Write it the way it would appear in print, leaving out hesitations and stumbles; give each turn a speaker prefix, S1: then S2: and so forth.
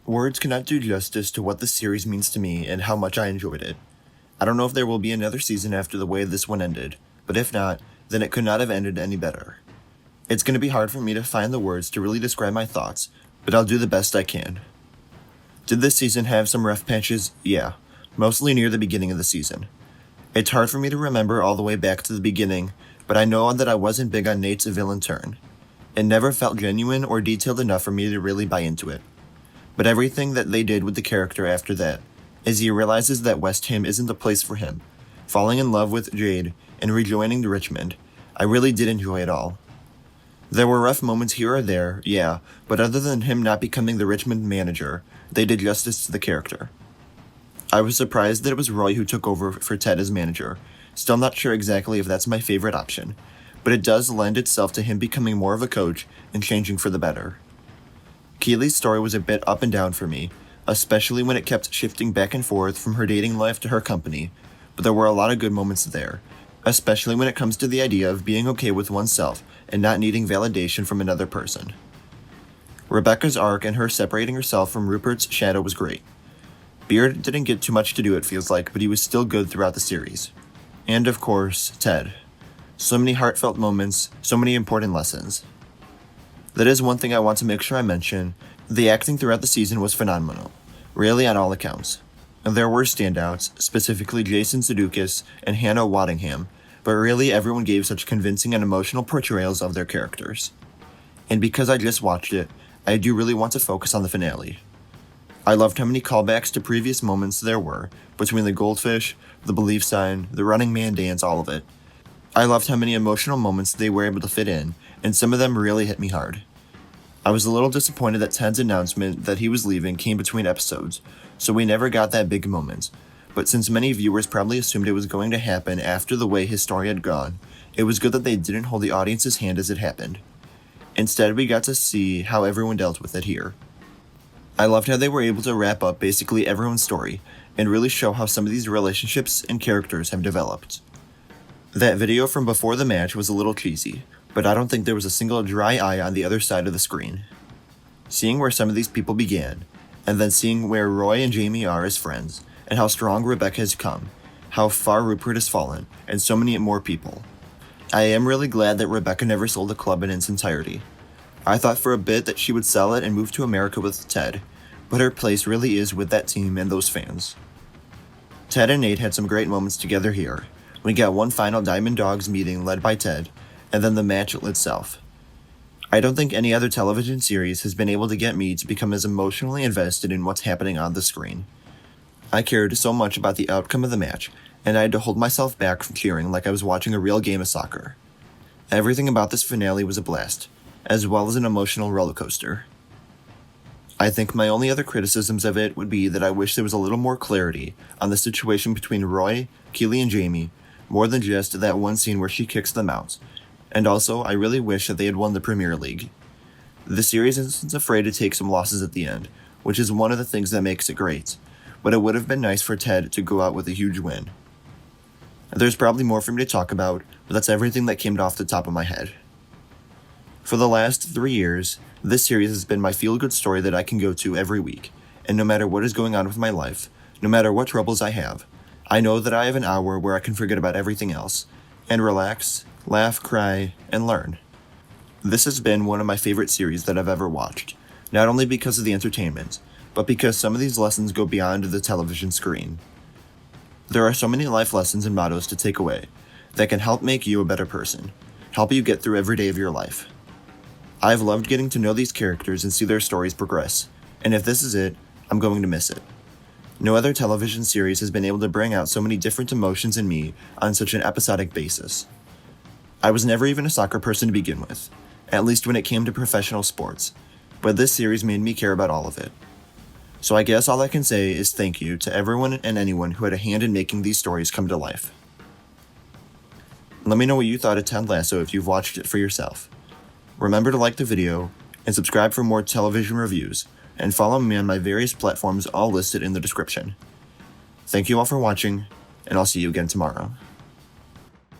S1: Words cannot do justice to what this series means to me and how much I enjoyed it. I don't know if there will be another season after the way this one ended, but if not, then it could not have ended any better. It's going to be hard for me to find the words to really describe my thoughts, but I'll do the best I can. Did this season have some rough patches? Yeah, mostly near the beginning of the season. It's hard for me to remember all the way back to the beginning, but I know that I wasn't big on Nate's villain turn. It never felt genuine or detailed enough for me to really buy into it. But everything that they did with the character after that, as he realizes that West Ham isn't the place for him, falling in love with Jade, and rejoining the Richmond, I really did enjoy it all. There were rough moments here or there, yeah, but other than him not becoming the Richmond manager, they did justice to the character. I was surprised that it was Roy who took over for Ted as manager, still not sure exactly if that's my favorite option, but it does lend itself to him becoming more of a coach and changing for the better. Keely's story was a bit up and down for me, especially when it kept shifting back and forth from her dating life to her company, but there were a lot of good moments there, especially when it comes to the idea of being okay with oneself and not needing validation from another person. Rebecca's arc and her separating herself from Rupert's shadow was great. Beard didn't get too much to do, it feels like, but he was still good throughout the series. And of course, Ted. So many heartfelt moments, so many important lessons. That is one thing I want to make sure I mention. The acting throughout the season was phenomenal, really on all accounts. There were standouts, specifically Jason Sudeikis and Hannah Waddingham, but really everyone gave such convincing and emotional portrayals of their characters. And because I just watched it, I do really want to focus on the finale. I loved how many callbacks to previous moments there were, between the goldfish, the belief sign, the running man dance, all of it. I loved how many emotional moments they were able to fit in, and some of them really hit me hard. I was a little disappointed that Ted's announcement that he was leaving came between episodes, so we never got that big moment. But since many viewers probably assumed it was going to happen after the way his story had gone, it was good that they didn't hold the audience's hand as it happened. Instead, we got to see how everyone dealt with it here. I loved how they were able to wrap up basically everyone's story, and really show how some of these relationships and characters have developed. That video from before the match was a little cheesy, but I don't think there was a single dry eye on the other side of the screen. Seeing where some of these people began, and then seeing where Roy and Jamie are as friends, and how strong Rebecca has come, how far Rupert has fallen, and so many more people. I am really glad that Rebecca never sold the club in its entirety. I thought for a bit that she would sell it and move to America with Ted, but her place really is with that team and those fans. Ted and Nate had some great moments together here. We got one final Diamond Dogs meeting led by Ted, and then the match itself. I don't think any other television series has been able to get me to become as emotionally invested in what's happening on the screen. I cared so much about the outcome of the match, and I had to hold myself back from cheering like I was watching a real game of soccer. Everything about this finale was a blast, as well as an emotional roller coaster. I think my only other criticisms of it would be that I wish there was a little more clarity on the situation between Roy, Keely, and Jamie, more than just that one scene where she kicks them out. And also, I really wish that they had won the Premier League. The series isn't afraid to take some losses at the end, which is one of the things that makes it great, but it would have been nice for Ted to go out with a huge win. There's probably more for me to talk about, but that's everything that came off the top of my head. For the last 3 years, this series has been my feel-good story that I can go to every week, and no matter what is going on with my life, no matter what troubles I have, I know that I have an hour where I can forget about everything else, and relax, laugh, cry, and learn. This has been one of my favorite series that I've ever watched, not only because of the entertainment, but because some of these lessons go beyond the television screen. There are so many life lessons and mottos to take away that can help make you a better person, help you get through every day of your life. I've loved getting to know these characters and see their stories progress, and if this is it, I'm going to miss it. No other television series has been able to bring out so many different emotions in me on such an episodic basis. I was never even a soccer person to begin with, at least when it came to professional sports, but this series made me care about all of it. So I guess all I can say is thank you to everyone and anyone who had a hand in making these stories come to life. Let me know what you thought of Ted Lasso if you've watched it for yourself. Remember to like the video, and subscribe for more television reviews, and follow me on my various platforms all listed in the description. Thank you all for watching, and I'll see you again tomorrow.